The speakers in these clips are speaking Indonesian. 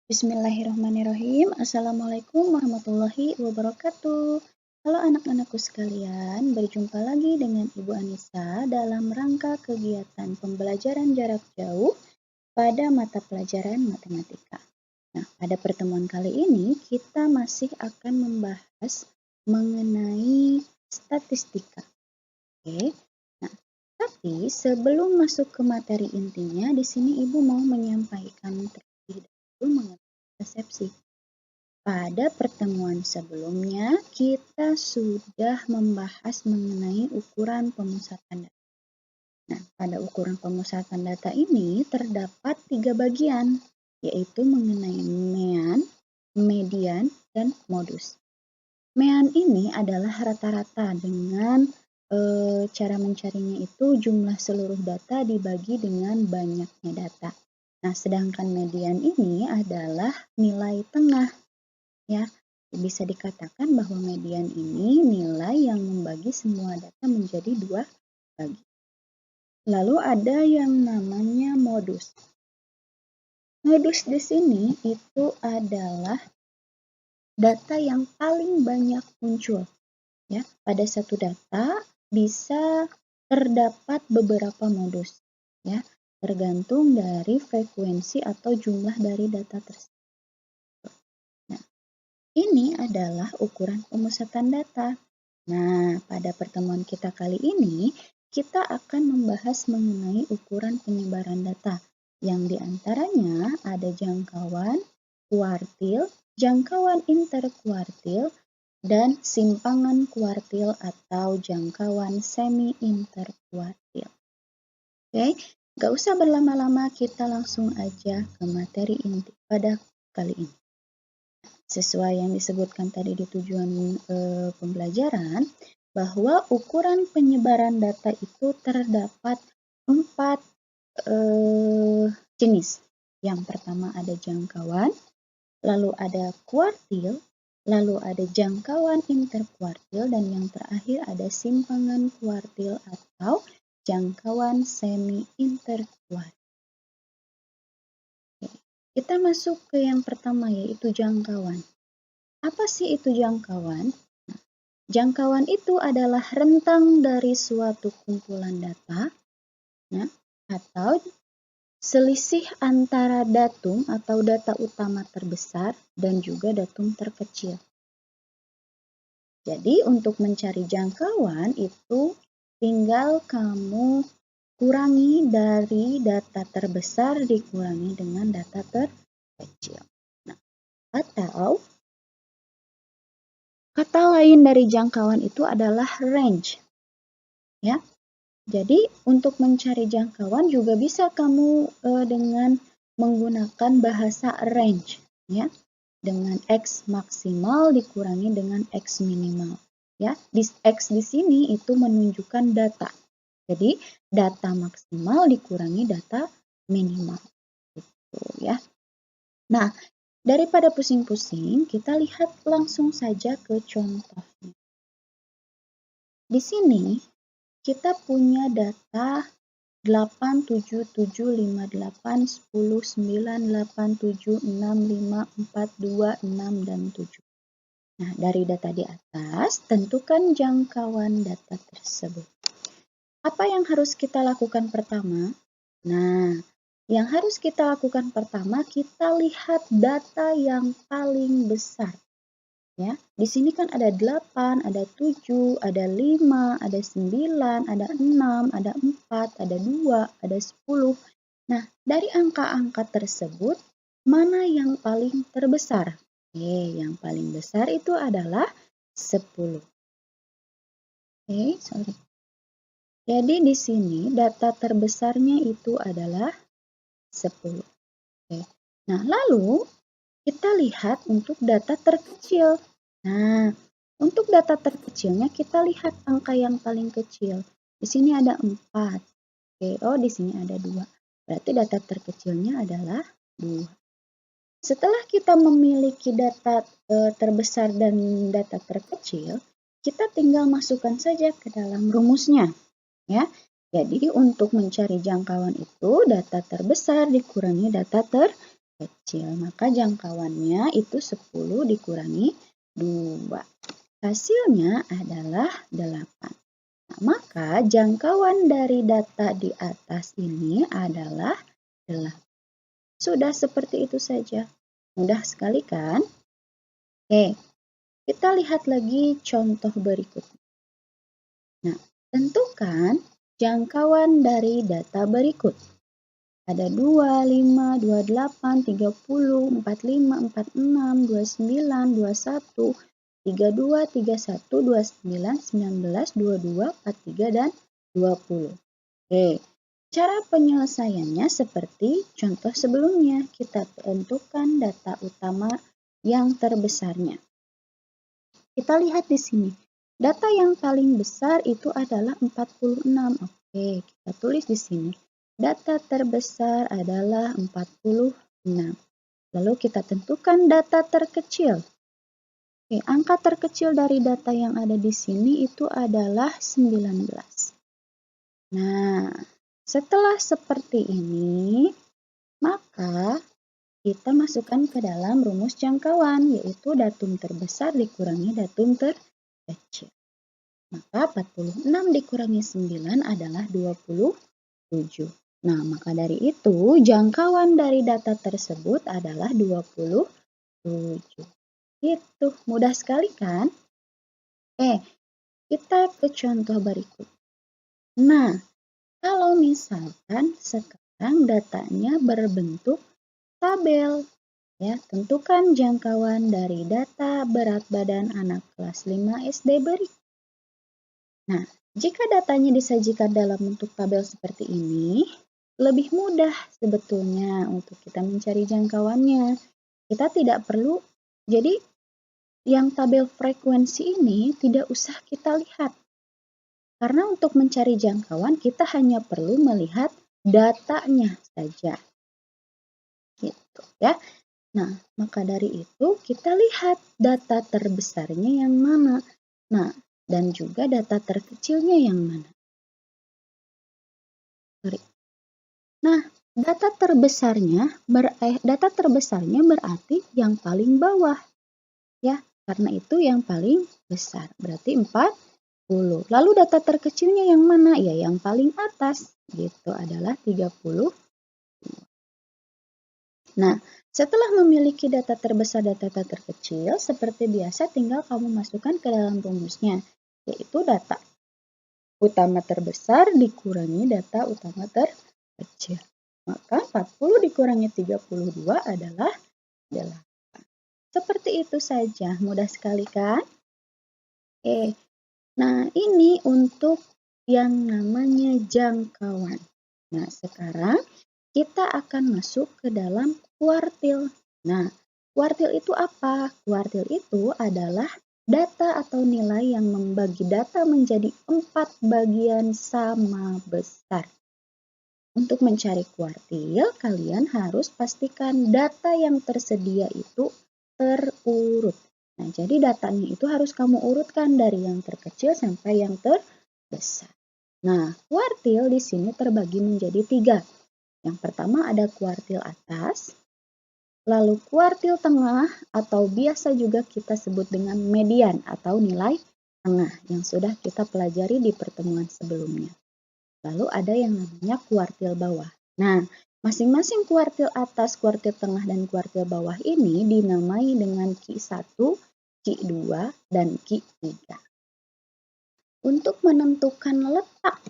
Bismillahirrahmanirrahim. Assalamualaikum warahmatullahi wabarakatuh. Halo anak-anakku sekalian, berjumpa lagi dengan Ibu Anissa dalam rangka kegiatan pembelajaran jarak jauh pada mata pelajaran matematika. Nah, pada pertemuan kali ini kita masih akan membahas mengenai statistika. Oke. Nah, tapi sebelum masuk ke materi intinya, di sini Ibu mau menyampaikan terlebih dahulu mengenai persepsi. Pada pertemuan sebelumnya, kita sudah membahas mengenai ukuran pemusatan data. Nah, pada ukuran pemusatan data ini terdapat 3 bagian, yaitu mengenai mean, median, dan modus. Mean ini adalah rata-rata dengan cara mencarinya itu jumlah seluruh data dibagi dengan banyaknya data. Nah, sedangkan median ini adalah nilai tengah, ya. Bisa dikatakan bahwa median ini nilai yang membagi semua data menjadi 2 bagi. Lalu ada yang namanya modus. Modus di sini itu adalah data yang paling banyak muncul. Ya, pada satu data bisa terdapat beberapa modus, ya, tergantung dari frekuensi atau jumlah dari data tersebut. Nah, ini adalah ukuran pemusatan data. Nah, pada pertemuan kita kali ini, kita akan membahas mengenai ukuran penyebaran data, yang diantaranya ada jangkauan, kuartil, jangkauan interkuartil, dan simpangan kuartil atau jangkauan semi-interkuartil. Oke, gak usah berlama-lama, kita langsung aja ke materi inti pada kali ini. Sesuai yang disebutkan tadi di tujuan pembelajaran, bahwa ukuran penyebaran data itu terdapat 4 jenis. Yang pertama ada jangkauan, lalu ada kuartil, lalu ada jangkauan interkuartil, dan yang terakhir ada simpangan kuartil atau jangkauan semi-interkuartil. Kita masuk ke yang pertama, yaitu jangkauan. Apa sih itu jangkauan? Nah, jangkauan itu adalah rentang dari suatu kumpulan data, ya, atau selisih antara datum atau data utama terbesar dan juga datum terkecil. Jadi untuk mencari jangkauan itu tinggal kamu kurangi dari data terbesar dikurangi dengan data terkecil. Nah, atau kata lain dari jangkauan itu adalah range. Ya. Jadi untuk mencari jangkauan juga bisa kamu dengan menggunakan bahasa range, ya. Dengan X maksimal dikurangi dengan X minimal. Ya, X di sini itu menunjukkan data. Jadi data maksimal dikurangi data minimal. Gitu ya. Nah, daripada pusing-pusing, kita lihat langsung saja ke contohnya. Di sini kita punya data 8, 7, 7, 5, 8, 10, 9, 8, 7, 6, 5, 4, 2, 6, dan 7. Nah, dari data di atas, tentukan jangkauan data tersebut. Apa yang harus kita lakukan pertama? Nah, yang harus kita lakukan pertama, kita lihat data yang paling besar. Ya, di sini kan ada 8, ada 7, ada 5, ada 9, ada 6, ada 4, ada 2, ada 10. Nah, dari angka-angka tersebut, mana yang paling terbesar? Yang paling besar itu adalah 10. Sorry. Jadi di sini data terbesarnya itu adalah 10. Nah, lalu kita lihat untuk data terkecil. Nah, untuk data terkecilnya kita lihat angka yang paling kecil. Di sini ada 4. Di sini ada 2. Berarti data terkecilnya adalah 2. Setelah kita memiliki data terbesar dan data terkecil, kita tinggal masukkan saja ke dalam rumusnya. Ya. Jadi untuk mencari jangkauan itu data terbesar dikurangi data terkecil. kecil. Maka jangkauannya itu 10 dikurangi 2. Hasilnya adalah 8. Nah, maka jangkauan dari data di atas ini adalah 8. Sudah seperti itu saja. Mudah sekali kan? Oke, kita lihat lagi contoh berikutnya. Nah, tentukan jangkauan dari data berikut. Ada 2, 5, 28, 30, 45, 46, 29, 21, 32, 31, 29, 19, 22, 43, dan 20. Oke, cara penyelesaiannya seperti contoh sebelumnya. Kita tentukan data utama yang terbesarnya. Kita lihat di sini. Data yang paling besar itu adalah 46. Oke, kita tulis di sini. Data terbesar adalah 46. Lalu kita tentukan data terkecil. Oke, angka terkecil dari data yang ada di sini itu adalah 19. Nah, setelah seperti ini, maka kita masukkan ke dalam rumus jangkauan, yaitu datum terbesar dikurangi datum terkecil. Maka 46 dikurangi 9 adalah 27. Nah, maka dari itu jangkauan dari data tersebut adalah 27. Itu mudah sekali kan? Kita ke contoh berikut. Nah, kalau misalkan sekarang datanya berbentuk tabel, ya, tentukan jangkauan dari data berat badan anak kelas 5 SD berikut. Nah, jika datanya disajikan dalam bentuk tabel seperti ini, lebih mudah sebetulnya untuk kita mencari jangkauannya. Kita tidak perlu, jadi yang tabel frekuensi ini tidak usah kita lihat. Karena untuk mencari jangkauan kita hanya perlu melihat datanya saja. Gitu ya. Nah, maka dari itu kita lihat data terbesarnya yang mana. Nah, dan juga data terkecilnya yang mana. Nah, data terbesarnya berarti yang paling bawah. Ya, karena itu yang paling besar. Berarti 40. Lalu data terkecilnya yang mana? Ya, yang paling atas. Gitu adalah 30. Nah, setelah memiliki data terbesar dan data terkecil, seperti biasa tinggal kamu masukkan ke dalam rumusnya, yaitu data utama terbesar dikurangi data utama terkecil. Maka 40 dikurangi 32 adalah 8. Seperti itu saja, mudah sekali kan? Nah ini untuk yang namanya jangkauan. Nah sekarang kita akan masuk ke dalam kuartil. Nah, kuartil itu apa? Kuartil itu adalah data atau nilai yang membagi data menjadi 4 bagian sama besar. Untuk mencari kuartil, kalian harus pastikan data yang tersedia itu terurut. Nah, jadi datanya itu harus kamu urutkan dari yang terkecil sampai yang terbesar. Nah, kuartil di sini terbagi menjadi 3. Yang pertama ada kuartil atas, lalu kuartil tengah atau biasa juga kita sebut dengan median atau nilai tengah yang sudah kita pelajari di pertemuan sebelumnya. Lalu ada yang namanya kuartil bawah. Nah, masing-masing kuartil atas, kuartil tengah, dan kuartil bawah ini dinamai dengan Q1, Q2, dan Q3. Untuk menentukan letak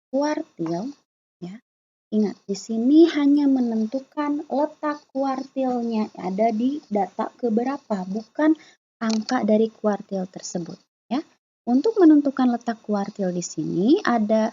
kuartil, ya, ingat, di sini hanya menentukan letak kuartilnya ada di data keberapa, bukan angka dari kuartil tersebut. Ya. Untuk menentukan letak kuartil di sini ada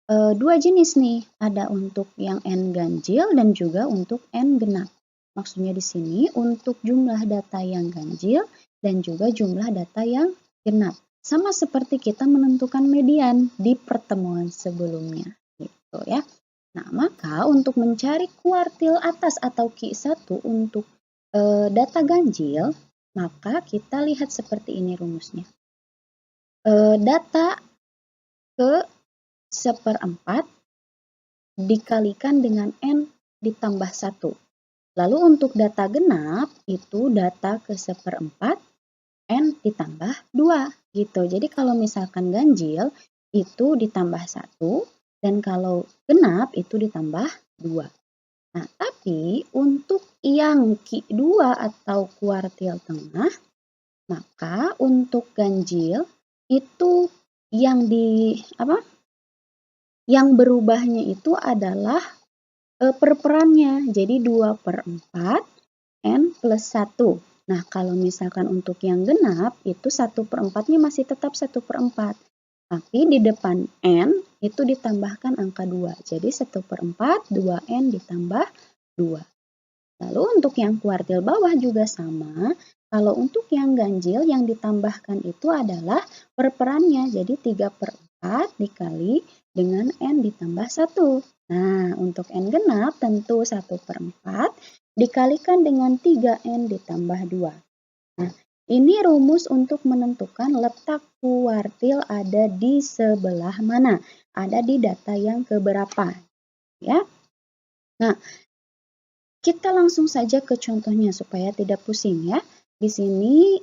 2 jenis nih, ada untuk yang N ganjil dan juga untuk N genap. Maksudnya di sini untuk jumlah data yang ganjil dan juga jumlah data yang genap. Sama seperti kita menentukan median di pertemuan sebelumnya, gitu ya. Nah, maka untuk mencari kuartil atas atau Q1 untuk data ganjil, maka kita lihat seperti ini rumusnya. Data ke 1/4 dikalikan dengan N ditambah 1. Lalu untuk data genap itu data ke seperempat N ditambah 2 gitu. Jadi kalau misalkan ganjil itu ditambah 1 dan kalau genap itu ditambah 2. Nah, tapi untuk yang Q2 atau kuartil tengah, maka untuk ganjil itu yang yang berubahnya itu adalah perperannya. Jadi 2/4 N plus 1. Nah, kalau misalkan untuk yang genap, itu 1/4-nya masih tetap 1/4. Tapi di depan N itu ditambahkan angka 2. Jadi 1/4, 2N ditambah 2. Lalu untuk yang kuartil bawah juga sama. Kalau untuk yang ganjil yang ditambahkan itu adalah perperannya. Jadi 3/4 dikali dengan N ditambah 1. Nah, untuk N genap tentu 1/4 dikalikan dengan 3N ditambah 2. Nah, ini rumus untuk menentukan letak kuartil ada di sebelah mana, ada di data yang keberapa, ya. Nah, kita langsung saja ke contohnya supaya tidak pusing ya. Di sini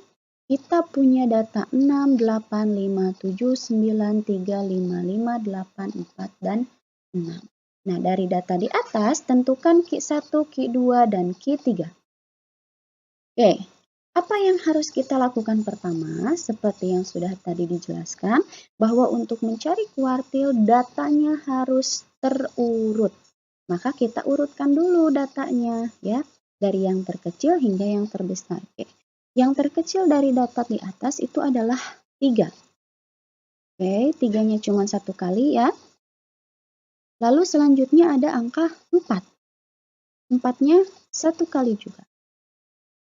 kita punya data 6, 8, 5, 7, 9, 3, 5, 5, 8, 4, dan 6. Nah, dari data di atas tentukan Q1, Q2, dan Q3. Oke, apa yang harus kita lakukan pertama? Seperti yang sudah tadi dijelaskan, bahwa untuk mencari kuartil datanya harus terurut. Maka kita urutkan dulu datanya ya, dari yang terkecil hingga yang terbesar. Oke. Yang terkecil dari data di atas itu adalah 3. Oke, 3-nya cuma 1 kali ya. Lalu selanjutnya ada angka 4. 4-nya 1 kali juga.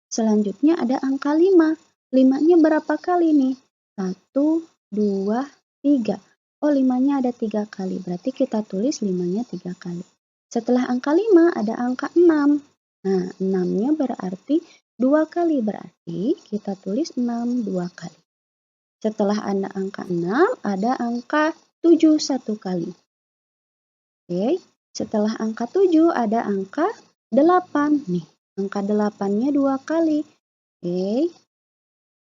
Selanjutnya ada angka 5. 5-nya berapa kali nih? 1, 2, 3. Oh, 5-nya ada 3 kali. Berarti kita tulis 5-nya 3 kali. Setelah angka 5 ada angka 6. Nah, 6-nya berarti 2 kali. Berarti kita tulis 6 2 kali. Setelah ada angka 6 ada angka 7 1 kali. Oke, setelah angka 7 ada angka 8. Nih, angka 8-nya 2 kali. Oke,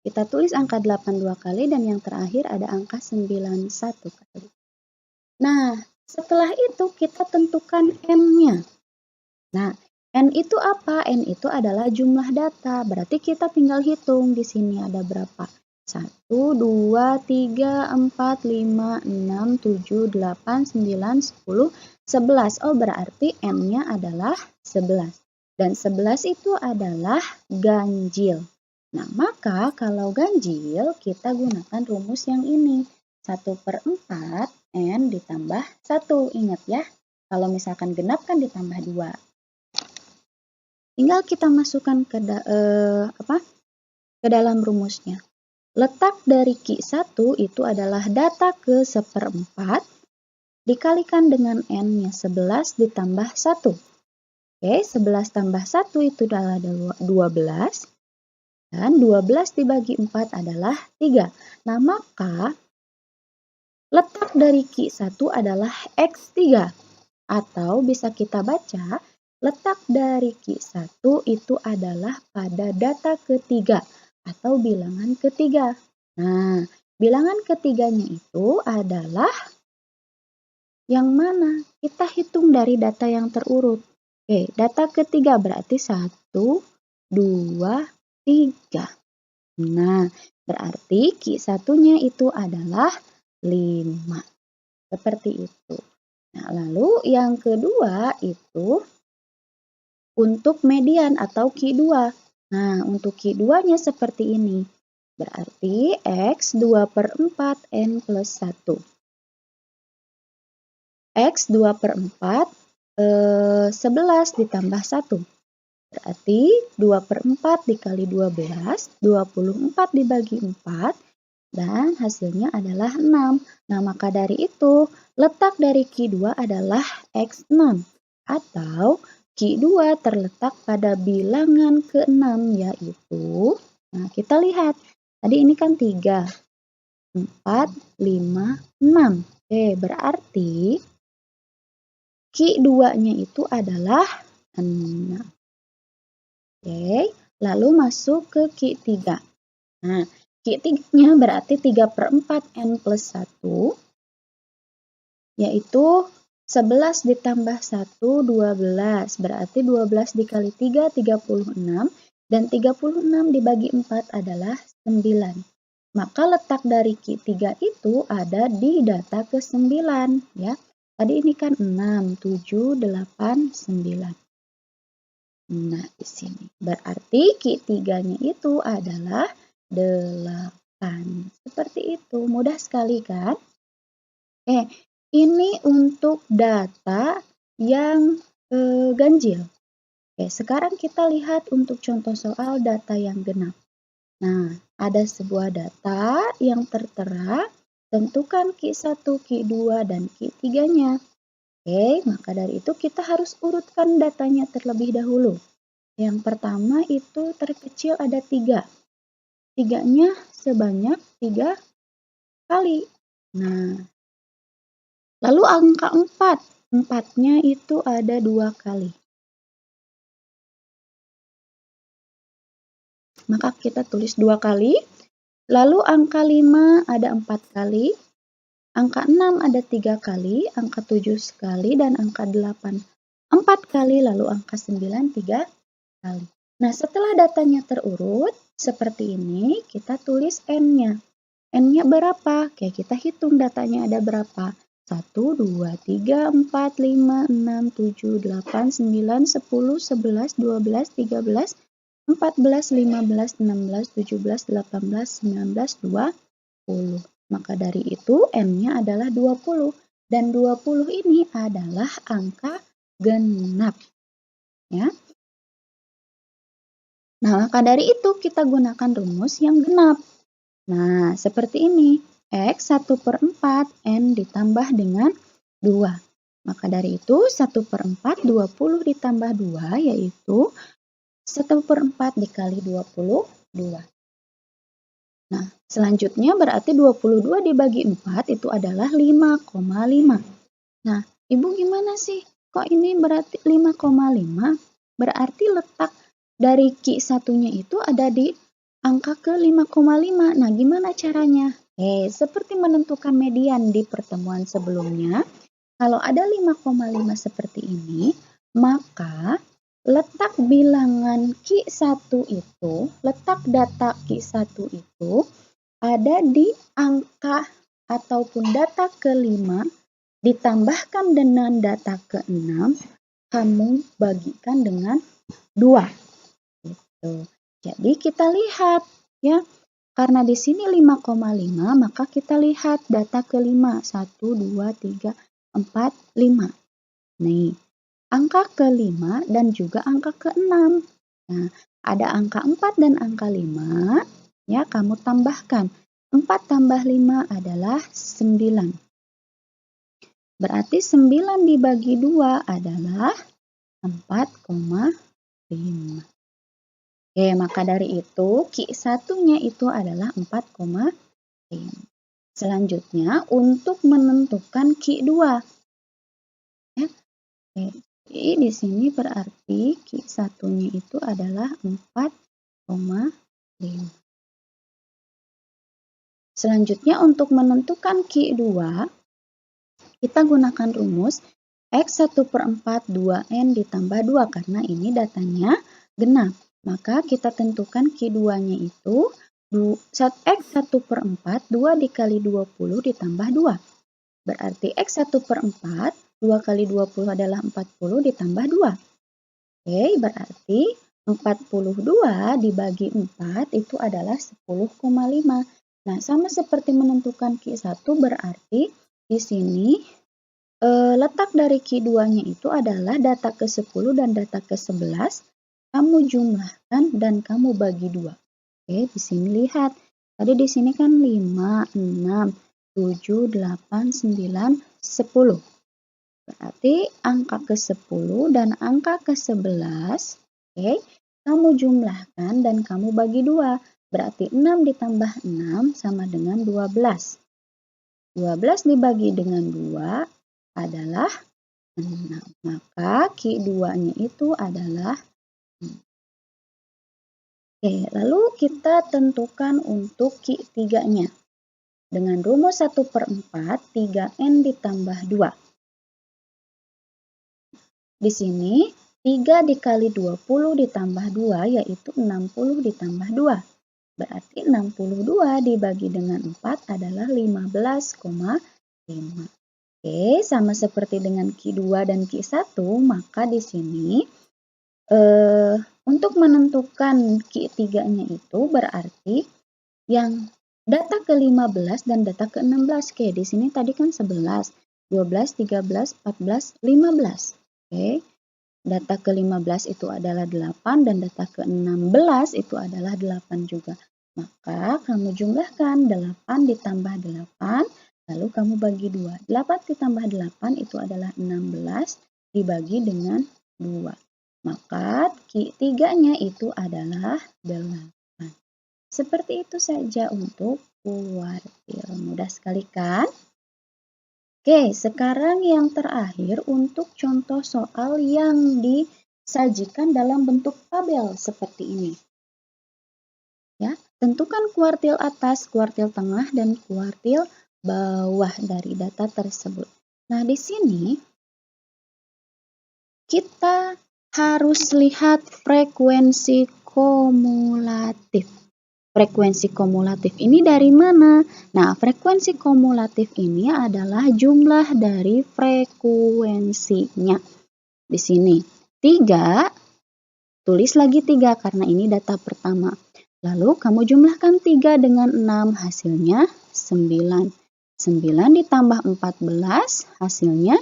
kita tulis angka 8 2 kali dan yang terakhir ada angka 9 1 kali. Nah, setelah itu kita tentukan N-nya. Nah, N itu apa? N itu adalah jumlah data. Berarti kita tinggal hitung di sini ada berapa. 1, 2, 3, 4, 5, 6, 7, 8, 9, 10, 11. Oh, berarti N-nya adalah 11. Dan 11 itu adalah ganjil. Nah, maka kalau ganjil kita gunakan rumus yang ini. 1/4 N ditambah 1. Ingat ya, kalau misalkan genap kan ditambah 2. Tinggal kita masukkan ke dalam rumusnya. Letak dari Q1 itu adalah data ke seperempat dikalikan dengan N-nya 11 ditambah 1. Oke, 11 tambah 1 itu adalah 12. Dan 12 dibagi 4 adalah 3. Nah, maka letak dari Q1 adalah X3. Atau bisa kita baca, letak dari Q1 itu adalah pada data ketiga atau bilangan ketiga. Nah, bilangan ketiganya itu adalah yang mana? Kita hitung dari data yang terurut. Oke, data ketiga berarti 1, 2, 3. Nah, berarti Q1-nya itu adalah 5. Seperti itu. Nah, lalu yang kedua itu untuk median atau Q2. Nah, untuk Q2-nya seperti ini. Berarti X 2/4 N plus 1. X 2/4 11 ditambah 1. Berarti 2/4 dikali 12, 24 dibagi 4, dan hasilnya adalah 6. Nah, maka dari itu, letak dari Q2 adalah X6. Atau Q2 terletak pada bilangan ke-6, yaitu, nah kita lihat, tadi ini kan 3, 4, 5, 6. Oke, berarti Q2-nya itu adalah 6. Oke, lalu masuk ke Q3. Nah, Q3-nya berarti 3/4 N plus 1, yaitu 11 ditambah 1, 12. Berarti 12 dikali 3, 36. Dan 36 dibagi 4 adalah 9. Maka letak dari Q3 itu ada di data ke-9. Ya. Tadi ini kan 6, 7, 8, 9. Nah, di sini. Berarti Q3-nya itu adalah 8. Seperti itu. Mudah sekali kan? Ini untuk data yang ganjil. Sekarang kita lihat untuk contoh soal data yang genap. Nah, ada sebuah data yang tertera, tentukan Q1, Q2, dan Q3-nya. Maka dari itu kita harus urutkan datanya terlebih dahulu. Yang pertama itu terkecil ada 3. 3-nya sebanyak 3 kali. Nah, lalu angka 4. 4-nya itu ada 2 kali. Maka kita tulis 2 kali. Lalu angka 5 ada 4 kali. Angka 6 ada 3 kali. Angka 7 sekali. Dan angka 8 4 kali. Lalu angka 9 3 kali. Nah, setelah datanya terurut seperti ini, kita tulis N-nya. N-nya berapa? Kita hitung datanya ada berapa. 1, 2, 3, 4, 5, 6, 7, 8, 9, 10, 11, 12, 13, 14, 15, 16, 17, 18, 19, 20. Maka dari itu N-nya adalah 20. Dan 20 ini adalah angka genap. Ya. Nah, maka dari itu kita gunakan rumus yang genap. Nah, seperti ini. X 1/4 N ditambah dengan 2. Maka dari itu 1/4 20 ditambah 2 yaitu 1/4 dikali 22. Nah, selanjutnya berarti 22 dibagi 4 itu adalah 5,5. Nah, Ibu gimana sih? Kok ini berarti 5,5? Berarti letak dari Q1-nya itu ada di angka ke 5,5. Nah, gimana caranya? Seperti menentukan median di pertemuan sebelumnya, kalau ada 5,5 seperti ini, maka letak bilangan Q1 itu, letak data Q1 itu ada di angka ataupun data ke-5 ditambahkan dengan data ke-6, kamu bagikan dengan 2. Gitu. Jadi kita lihat ya, karena di sini 5,5 maka kita lihat data ke-5. 1, 2, 3, 4, 5. Nih, angka ke-5 dan juga angka ke-6. Nah, ada angka 4 dan angka 5. Ya, kamu tambahkan. 4 tambah 5 adalah 9. Berarti 9 dibagi 2 adalah 4,5. Maka dari itu Q1-nya itu adalah 4,5. Selanjutnya untuk menentukan Q2. Ya. Di sini berarti Q1-nya itu adalah 4,5. Selanjutnya untuk menentukan Q2, kita gunakan rumus X 1/4 2N ditambah 2 karena ini datanya genap. Maka kita tentukan Q2-nya itu X 1/4 2 dikali 20 ditambah 2. Berarti X 1/4 2 kali 20 adalah 40 ditambah 2. Berarti 42 dibagi 4 itu adalah 10,5. Nah, sama seperti menentukan Q1 berarti di sini letak dari Q2-nya itu adalah data ke-10 dan data ke-11. Kamu jumlahkan dan kamu bagi 2. Di sini lihat. Tadi di sini kan 5, 6, 7, 8, 9, 10. Berarti angka ke-10 dan angka ke-11, kamu jumlahkan dan kamu bagi 2. Berarti 6 ditambah 6 sama dengan 12. 12 dibagi dengan 2 adalah 6. Maka Q2-nya itu adalah Oke, lalu kita tentukan untuk Q3-nya. Dengan rumus 1/4, 3N ditambah 2. Di sini, 3 dikali 20 ditambah 2 yaitu 60 ditambah 2. Berarti 62 dibagi dengan 4 adalah 15,5. Oke, sama seperti dengan Q2 dan Q1, maka di sini untuk menentukan Q3-nya itu berarti yang data ke-15 dan data ke-16. Oke, di sini tadi kan 11, 12, 13, 14, 15. Oke, data ke-15 itu adalah 8 dan data ke-16 itu adalah 8 juga. Maka kamu jumlahkan 8 ditambah 8, lalu kamu bagi 2. 8 ditambah 8 itu adalah 16 dibagi dengan 2. Maka Q3-nya itu adalah 8. Seperti itu saja untuk kuartil. Mudah sekali kan? Oke, sekarang yang terakhir untuk contoh soal yang disajikan dalam bentuk tabel seperti ini. Ya, tentukan kuartil atas, kuartil tengah, dan kuartil bawah dari data tersebut. Nah, di sini kita harus lihat frekuensi kumulatif. Frekuensi kumulatif ini dari mana? Nah, frekuensi kumulatif ini adalah jumlah dari frekuensinya. Di sini 3, tulis lagi 3 karena ini data pertama. Lalu kamu jumlahkan 3 dengan 6, hasilnya 9. 9 ditambah 14, hasilnya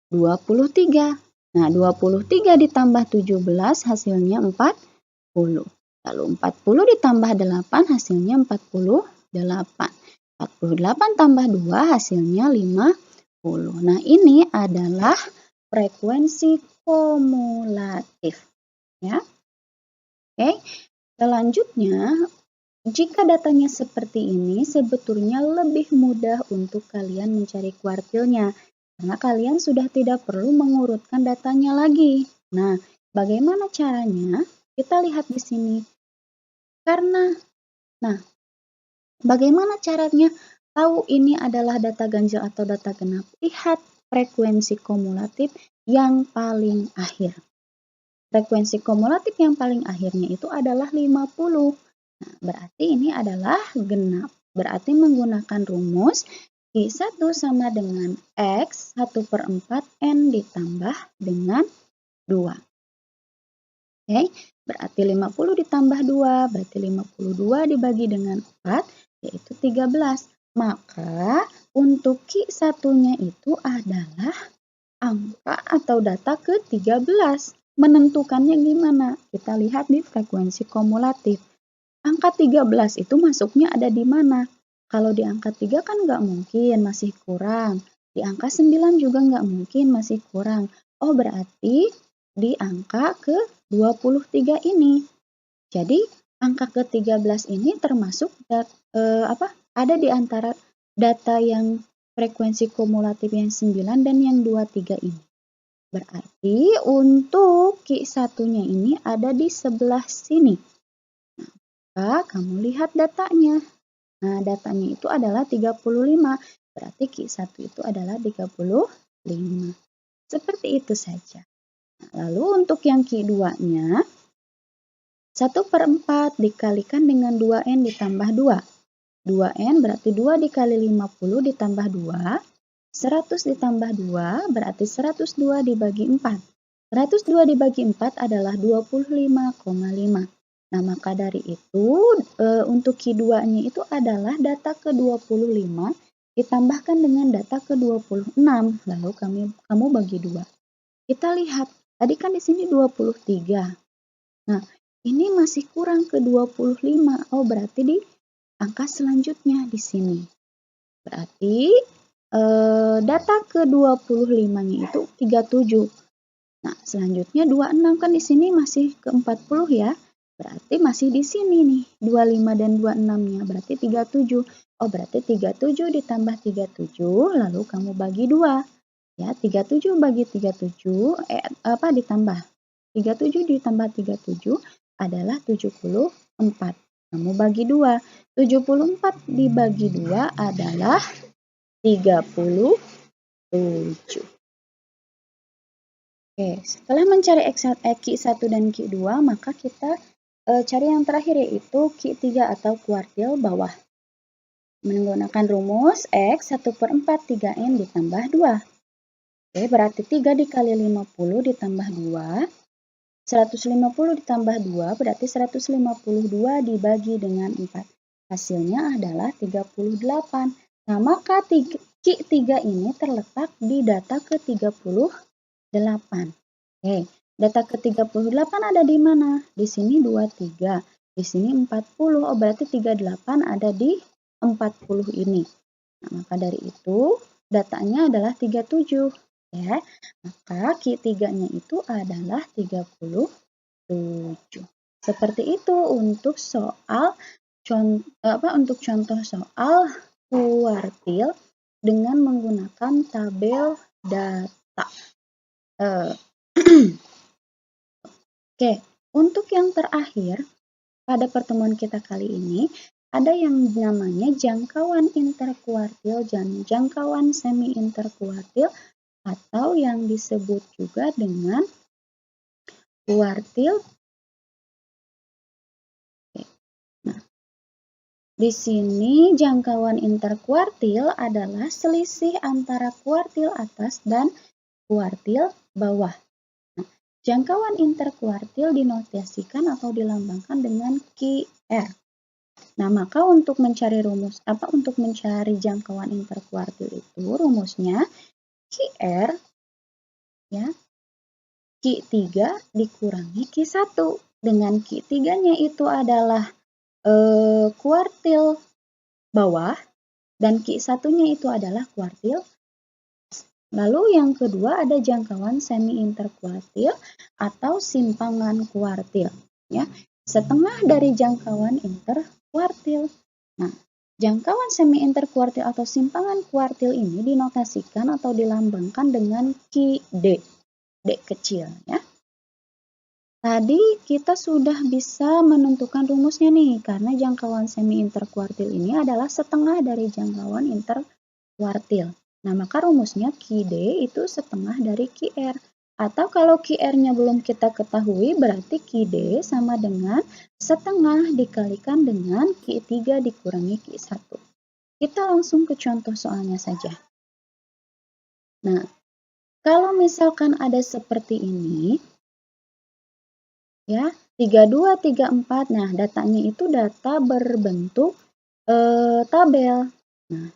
23. Nah, 23 ditambah 17, hasilnya 40. Lalu 40 ditambah 8 hasilnya 48. 48 tambah 2 hasilnya 50. Nah, ini adalah frekuensi kumulatif. Ya. Oke. Selanjutnya, jika datanya seperti ini, sebetulnya lebih mudah untuk kalian mencari kuartilnya. Karena kalian sudah tidak perlu mengurutkan datanya lagi. Nah, bagaimana caranya? Kita lihat di sini. Nah, bagaimana caranya tahu ini adalah data ganjil atau data genap? Lihat frekuensi kumulatif yang paling akhir. Frekuensi kumulatif yang paling akhirnya itu adalah 50. Nah, berarti ini adalah genap. Berarti menggunakan rumus Q1 sama dengan X 1/4 N ditambah dengan 2. Oke, berarti 50 ditambah 2, berarti 52 dibagi dengan 4, yaitu 13. Maka untuk Q1-nya itu adalah angka atau data ke-13. Menentukannya gimana? Kita lihat di frekuensi kumulatif. Angka 13 itu masuknya ada di mana? Kalau di angka 3 kan nggak mungkin, masih kurang. Di angka 9 juga nggak mungkin, masih kurang. Oh, berarti di angka ke-23 ini. Jadi, angka ke-13 ini termasuk ada di antara data yang frekuensi kumulatif yang 9 dan yang 23 ini. Berarti untuk Q1-nya ini ada di sebelah sini. Nah, kamu lihat datanya. Nah, datanya itu adalah 35. Berarti Q1 itu adalah 35. Seperti itu saja. Nah, lalu untuk yang Q2-nya, 1/4 dikalikan dengan 2N ditambah 2. 2N berarti 2 dikali 50 ditambah 2. 100 ditambah 2 berarti 102 dibagi 4. 102 dibagi 4 adalah 25,5. Nah, maka dari itu untuk Q2-nya itu adalah data ke-25 ditambahkan dengan data ke-26. Lalu kamu bagi 2. Kita lihat, tadi kan di sini 23. Nah, ini masih kurang ke 25. Oh, berarti di angka selanjutnya di sini. Berarti data ke-25-nya itu 37. Nah, selanjutnya 26 kan di sini masih ke 40 ya. Berarti masih di sini nih, 25 dan 26-nya. Berarti 37. Oh, berarti 37 ditambah 37, lalu kamu bagi 2. Ya, 37 bagi 37, ditambah. 37 ditambah 37 adalah 74. Kamu bagi 2. 74 dibagi 2 adalah 37. Oke, setelah mencari Q1 dan Q2, maka kita cari yang terakhir yaitu Q3 atau kuartil bawah. Menggunakan rumus X 1/4 3N ditambah 2. Oke, berarti 3 dikali 50 ditambah 2. 150 ditambah 2 berarti 152 dibagi dengan 4. Hasilnya adalah 38. Nah, maka Q3 ini terletak di data ke-38. Oke, data ke-38 ada di mana? Di sini 23, di sini 40. Oh, berarti 38 ada di 40 ini. Nah, maka dari itu datanya adalah 37. Ya, maka Q3-nya itu adalah 37. Seperti itu untuk contoh soal kuartil dengan menggunakan tabel data. Oke, untuk yang terakhir pada pertemuan kita kali ini ada yang namanya jangkauan interkuartil dan jangkauan semi interkuartil atau yang disebut juga dengan kuartil. Nah, di sini jangkauan interkuartil adalah selisih antara kuartil atas dan kuartil bawah. Nah, jangkauan interkuartil dinotasikan atau dilambangkan dengan QR. Nah, maka untuk mencari untuk mencari jangkauan interkuartil itu rumusnya QR ya, Q3 dikurangi Q1. Dengan Q3-nya itu adalah kuartil bawah dan Q1-nya itu adalah kuartil. Lalu yang kedua ada jangkauan semi interkuartil atau simpangan kuartil ya, setengah dari jangkauan interkuartil. Nah, jangkauan semi interkuartil atau simpangan kuartil ini dinotasikan atau dilambangkan dengan QD, D kecil ya. Tadi kita sudah bisa menentukan rumusnya nih, karena jangkauan semi interkuartil ini adalah setengah dari jangkauan interkuartil. Nah, maka rumusnya QD itu setengah dari QR. Atau kalau QR-nya belum kita ketahui, berarti QD sama dengan setengah dikalikan dengan Q3 dikurangi Q1. Kita langsung ke contoh soalnya saja. Nah, kalau misalkan ada seperti ini, ya, 32, 34, nah datanya itu data berbentuk tabel. Nah,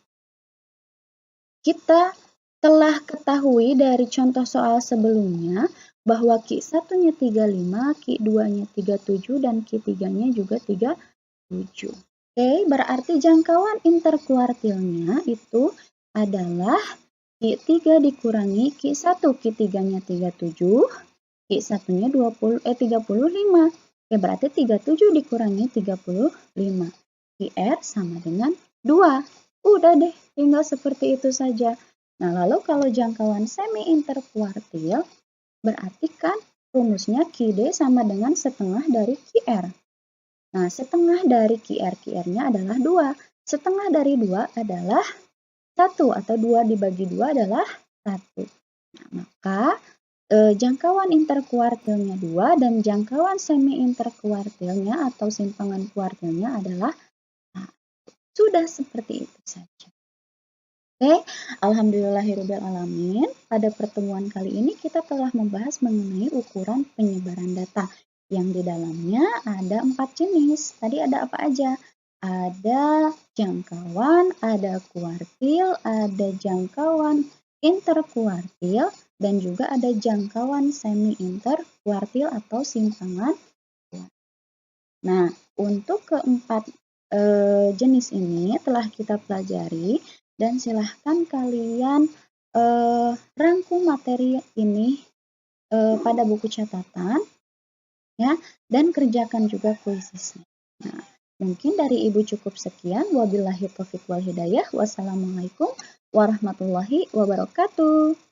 kita telah ketahui dari contoh soal sebelumnya bahwa Q1-nya 35, Q2-nya 37, dan Q3-nya juga 37. Oke, berarti jangkauan interkuartilnya itu adalah Q3 dikurangi Q1, Q3-nya 37, Q1-nya 35. Oke, berarti 37 dikurangi 35. QR sama dengan 2. Udah deh, tinggal seperti itu saja. Nah, lalu kalau jangkauan semi interkuartil, berarti kan rumusnya QD sama dengan setengah dari QR. Nah, setengah dari QR-nya adalah 2. Setengah dari 2 adalah 1 atau 2 dibagi 2 adalah 1. Nah, maka jangkauan interkuartilnya 2 dan jangkauan semi interkuartilnya atau simpangan kuartilnya adalah 1. Sudah seperti itu saja. Oke, alhamdulillahirobbilalamin. Pada pertemuan kali ini kita telah membahas mengenai ukuran penyebaran data yang di dalamnya ada 4 jenis. Tadi ada apa aja? Ada jangkauan, ada kuartil, ada jangkauan interkuartil, dan juga ada jangkauan semi interkuartil atau simpangan kuartil. Nah, untuk keempat jenis ini telah kita pelajari dan silahkan kalian rangkum materi ini pada buku catatan ya, dan kerjakan juga kuisisnya. Nah, mungkin dari Ibu cukup sekian. Wabillahi taufiq wal hidayah. Wassalamualaikum warahmatullahi wabarakatuh.